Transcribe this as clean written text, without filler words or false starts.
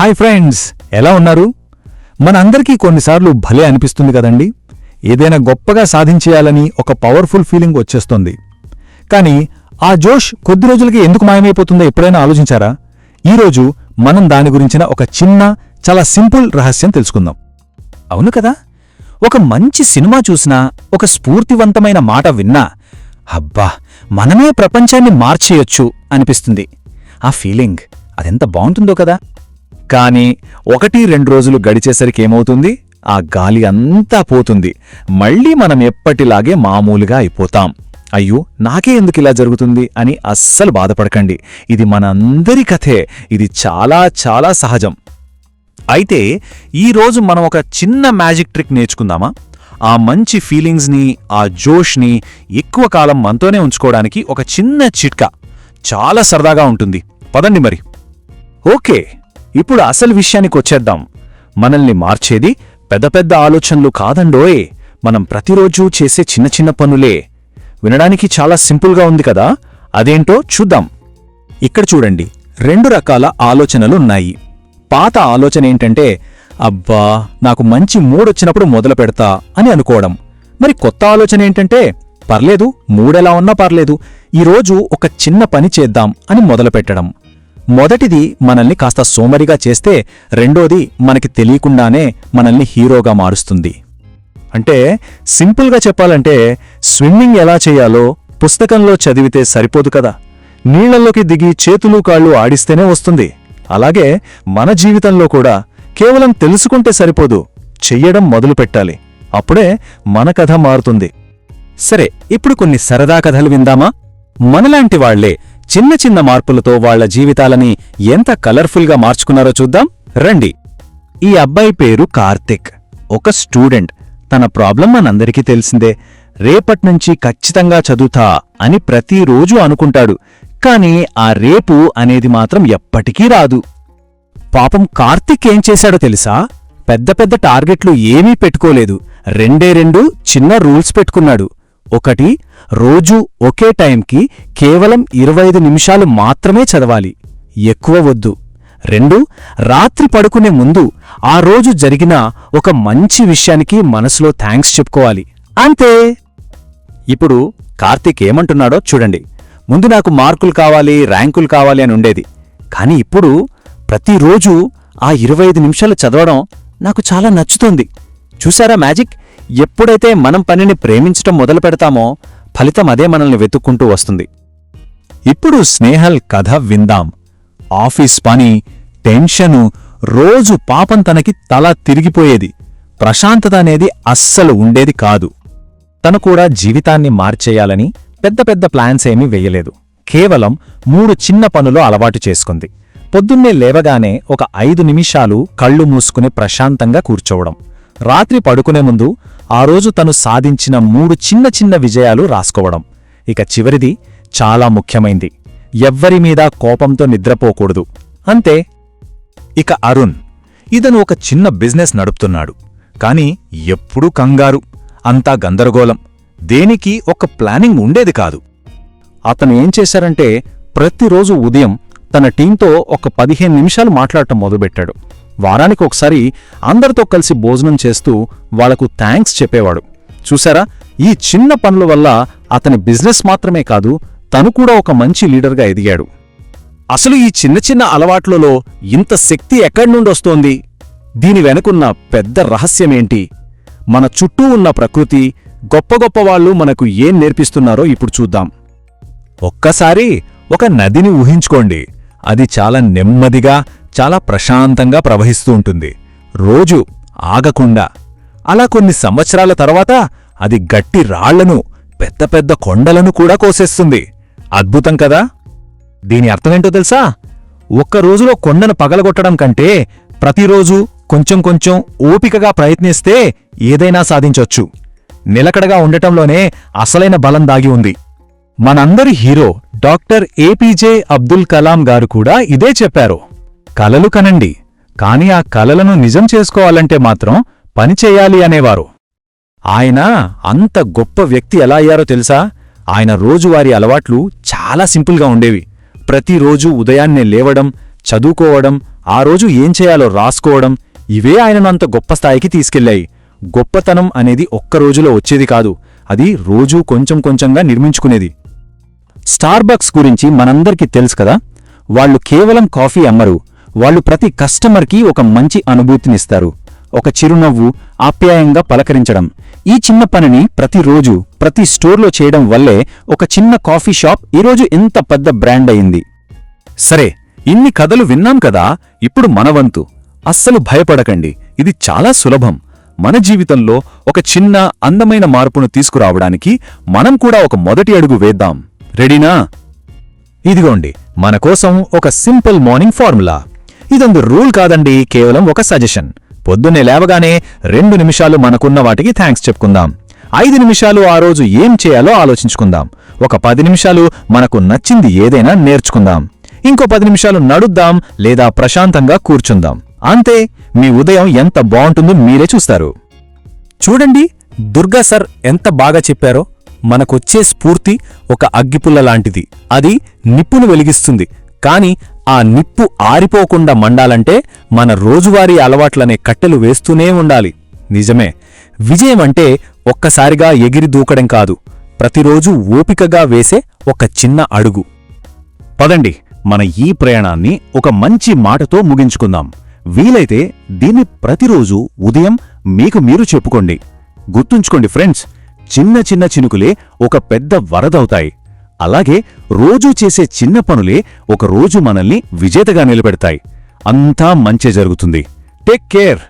Hi friends, ఎలా ఉన్నారు? మనందరికీ కొన్నిసార్లు భలే అనిపిస్తుంది కదండి. ఏదైనా గొప్పగా సాధించేయాలని ఒక పవర్ఫుల్ ఫీలింగ్ వచ్చేస్తుంది. కానీ ఆ జోష్ కొద్ది రోజులకి ఎందుకు మాయమైపోతుందో ఎప్పుడైనా ఆలోచించారా? ఈరోజు మనం దాని గురించిన ఒక చిన్న, చాలా సింపుల్ రహస్యం తెలుసుకుందాం. అవును కదా, ఒక మంచి సినిమా చూసినా, ఒక స్ఫూర్తివంతమైన మాట విన్నా, అబ్బా మనమే ప్రపంచాన్ని మార్చేయొచ్చు అనిపిస్తుంది. ఆ ఫీలింగ్ అదెంత బావుంటుందో కదా. కానీ 1-2 రోజులు గడిచేసరికి ఏమవుతుంది? ఆ గాలి అంతా పోతుంది. మళ్ళీ మనం ఎప్పటిలాగే మామూలుగా అయిపోతాం. అయ్యో, నాకే ఎందుకిలా జరుగుతుంది అని అస్సలు బాధపడకండి. ఇది మనందరి కథే. ఇది చాలా చాలా సహజం. అయితే ఈరోజు మనం ఒక చిన్న మ్యాజిక్ ట్రిక్ నేర్చుకుందామా? ఆ మంచి ఫీలింగ్స్ని, ఆ జోష్ని ఎక్కువ కాలం మనతోనే ఉంచుకోవడానికి ఒక చిన్న చిట్కా. చాలా సరదాగా ఉంటుంది. పదండి మరి. ఓకే, ఇప్పుడు అసలు విషయానికొచ్చేద్దాం. మనల్ని మార్చేది పెద్ద పెద్ద ఆలోచనలు కాదండోయ్, మనం ప్రతిరోజూ చేసే చిన్న చిన్న పనులే. వినడానికి చాలా సింపుల్గా ఉంది కదా. అదేంటో చూద్దాం. ఇక్కడ చూడండి, 2 రకాల ఆలోచనలున్నాయి. పాత ఆలోచనేంటంటే, అబ్బా నాకు మంచి మూడొచ్చినప్పుడు మొదలు పెడతా అని అనుకోవడం. మరి కొత్త ఆలోచనేంటంటే, పర్లేదు, మూడెలా ఉన్నా పర్లేదు, ఈరోజు ఒక చిన్న పని చేద్దాం అని మొదలుపెట్టడం. మొదటిది మనల్ని కాస్త సోమరిగా చేస్తే, రెండోది మనకి తెలియకుండానే మనల్ని హీరోగా మారుస్తుంది. అంటే సింపుల్గా చెప్పాలంటే, స్విమ్మింగ్ ఎలా చేయాలో పుస్తకంలో చదివితే సరిపోదు కదా, నీళ్లలోకి దిగి చేతులు కాళ్ళు ఆడిస్తేనే వస్తుంది. అలాగే మన జీవితంలో కూడా కేవలం తెలుసుకుంటే సరిపోదు, చెయ్యడం మొదలుపెట్టాలి. అప్పుడే మన కథ మారుతుంది. సరే, ఇప్పుడు కొన్ని సరదా కథలు విందామా? మనలాంటి వాళ్లే చిన్న చిన్న మార్పులతో వాళ్ల జీవితాలని ఎంత కలర్ఫుల్గా మార్చుకున్నారో చూద్దాం రండి. ఈ అబ్బాయి పేరు కార్తిక్, ఒక స్టూడెంట్. తన ప్రాబ్లం మనందరికీ తెలిసిందే. రేపట్నుంచి ఖచ్చితంగా చదువుతా అని ప్రతిరోజూ అనుకుంటాడు. కాని ఆ రేపు అనేది మాత్రం ఎప్పటికీ రాదు. పాపం కార్తిక్ ఏం చేశాడో తెలుసా? పెద్ద పెద్ద టార్గెట్లు ఏమీ పెట్టుకోలేదు. 2 చిన్న రూల్స్ పెట్టుకున్నాడు. ఒకటి, రోజూ ఒకే టైంకి కేవలం 25 నిమిషాలు మాత్రమే చదవాలి, ఎక్కువ వద్దు. 2, రాత్రి పడుకునే ముందు ఆ రోజు జరిగిన ఒక మంచి విషయానికి మనసులో థ్యాంక్స్ చెప్పుకోవాలి. అంతే. ఇప్పుడు కార్తీక్ ఏమంటున్నాడో చూడండి. ముందు నాకు మార్కులు కావాలి, ర్యాంకులు కావాలి అని ఉండేది. కాని ఇప్పుడు ప్రతిరోజూ ఆ 25 నిమిషాలు చదవడం నాకు చాలా నచ్చుతుంది. చూశారా మ్యాజిక్? ఎప్పుడైతే మనం పనిని ప్రేమించటం మొదలు పెడతామో, ఫలితం అదే మనల్ని వెతుక్కుంటూ వస్తుంది. ఇప్పుడు స్నేహల్ కథ విందాం. ఆఫీస్ పని, టెన్షను, రోజు పాపం తనకి తల తిరిగిపోయేది. ప్రశాంతత అనేది అస్సలు ఉండేది కాదు. తను కూడా జీవితాన్ని మార్చేయాలని పెద్ద పెద్ద ప్లాన్స్ ఏమీ వెయ్యలేదు. కేవలం 3 చిన్న పనులు అలవాటు చేసుకుంది. పొద్దున్నే లేవగానే ఒక 5 నిమిషాలు కళ్ళు మూసుకుని ప్రశాంతంగా కూర్చోవడం. రాత్రి పడుకునే ముందు ఆ రోజు తను సాధించిన 3 చిన్న చిన్న విజయాలు రాసుకోవడం. ఇక చివరిది చాలా ముఖ్యమైంది, ఎవ్వరిమీద కోపంతో నిద్రపోకూడదు. అంతే. ఇక అరుణ్, ఇతను ఒక చిన్న బిజినెస్ నడుపుతున్నాడు. కాని ఎప్పుడూ కంగారు, అంతా గందరగోళం. దేనికి ఒక ప్లానింగ్ ఉండేది కాదు. అతను ఏం చేశారంటే, ప్రతిరోజు ఉదయం తన టీంతో ఒక 15 నిమిషాలు మాట్లాడటం మొదలుపెట్టాడు. వారానికి ఒకసారి అందరితో కలిసి భోజనం చేస్తూ వాళ్లకు థ్యాంక్స్ చెప్పేవాడు. చూసారా, ఈ చిన్న పనుల వల్ల అతని బిజినెస్ మాత్రమే కాదు, తను కూడా ఒక మంచి లీడర్గా ఎదిగాడు. అసలు ఈ చిన్న చిన్న అలవాట్లలో ఇంత శక్తి ఎక్కడ్నుండొస్తోంది? దీని వెనుకున్న పెద్ద రహస్యమేంటి? మన చుట్టూ ఉన్న ప్రకృతి, గొప్ప గొప్ప వాళ్ళు మనకు ఏం నేర్పిస్తున్నారో ఇప్పుడు చూద్దాం. ఒక్కసారి ఒక నదిని ఊహించుకోండి. అది చాలా నెమ్మదిగా, చాలా ప్రశాంతంగా ప్రవహిస్తూ ఉంటుంది, రోజు ఆగకుండా. అలా కొన్ని సంవత్సరాల తర్వాత అది గట్టి రాళ్లను, పెద్ద పెద్ద కొండలను కూడా కోసేస్తుంది. అద్భుతం కదా? దీని అర్థమేంటో తెలుసా? ఒక్కరోజులో కొండను పగలగొట్టడం కంటే ప్రతిరోజూ కొంచెం కొంచెం ఓపికగా ప్రయత్నిస్తే ఏదైనా సాధించొచ్చు. నిలకడగా ఉండటంలోనే అసలైన బలం దాగి ఉంది. మనందరి hero doctor APJ Abdul Kalam గారు కూడా ఇదే చెప్పారు. కలలు కనండి, కాని ఆ కలలను నిజం చేసుకోవాలంటే మాత్రం పనిచేయాలి అనేవారు. ఆయన అంత గొప్ప వ్యక్తి ఎలా అయ్యారో తెలుసా? ఆయన రోజువారీ అలవాట్లు చాలా సింపుల్గా ఉండేవి. ప్రతిరోజూ ఉదయాన్నే లేవడం, చదువుకోవడం, ఆ రోజు ఏం చేయాలో రాసుకోవడం, ఇవే ఆయనను అంత గొప్ప స్థాయికి తీసుకెళ్లాయి. గొప్పతనం అనేది ఒక్క రోజులో వచ్చేది కాదు, అది రోజూ కొంచెం కొంచెంగా నిర్మించుకునేది. స్టార్బక్స్ గురించి మనందరికీ తెలుసు కదా. వాళ్ళు కేవలం కాఫీ అమ్మరు, వాళ్ళు ప్రతి కస్టమర్కి ఒక మంచి అనుభూతినిస్తారు. ఒక చిరునవ్వు, ఆప్యాయంగా పలకరించడం, ఈ చిన్న పనిని ప్రతిరోజు ప్రతి స్టోర్లో చేయడం వల్లే ఒక చిన్న కాఫీ షాప్ ఈరోజు ఎంత పెద్ద బ్రాండ్ అయింది. సరే, ఇన్ని కథలు విన్నాం కదా, ఇప్పుడు మనవంతు. అస్సలు భయపడకండి, ఇది చాలా సులభం. మన జీవితంలో ఒక చిన్న అందమైన మార్పును తీసుకురావడానికి మనం కూడా ఒక మొదటి అడుగు వేద్దాం. రెడీనా? ఇదిగోండి మనకోసం ఒక సింపుల్ మార్నింగ్ ఫార్ములా. ఇదొందు రూల్ కాదండి, కేవలం ఒక సజెషన్. పొద్దున్నే లేవగానే 2 నిమిషాలు మనకున్న వాటికి థ్యాంక్స్ చెప్పుకుందాం. 5 నిమిషాలు ఆ రోజు ఏం చేయాలో ఆలోచించుకుందాం. ఒక 10 నిమిషాలు మనకు నచ్చింది ఏదైనా నేర్చుకుందాం. ఇంకో 10 నిమిషాలు నడుద్దాం లేదా ప్రశాంతంగా కూర్చుందాం. అంతే, మీ ఉదయం ఎంత బావుంటుందో మీరే చూస్తారు. చూడండి, దుర్గా సార్ ఎంత బాగా చెప్పారో. మనకొచ్చే స్ఫూర్తి ఒక అగ్గిపుల్ల లాంటిది. అది నిప్పును వెలిగిస్తుంది, కాని ఆ నిప్పు ఆరిపోకుండా మండాలంటే మన రోజువారీ అలవాట్లనే కట్టెలు వేస్తూనే ఉండాలి. నిజమే, విజయమంటే ఒక్కసారిగా ఎగిరి దూకడం కాదు, ప్రతిరోజూ ఓపికగా వేసే ఒక చిన్న అడుగు. పదండి, మన ఈ ప్రయాణాన్ని ఒక మంచి మాటతో ముగించుకుందాం. వీలైతే దీన్ని ప్రతిరోజూ ఉదయం మీకు మీరు చెప్పుకోండి. గుర్తుంచుకోండి ఫ్రెండ్స్, చిన్న చిన్న చినుకులే ఒక పెద్ద వరదవుతాయి. అలాగే రోజూ చేసే చిన్న పనులే ఒక రోజు మనల్ని విజేతగా నిలబెడతాయి. అంతా మంచే జరుగుతుంది. Take care.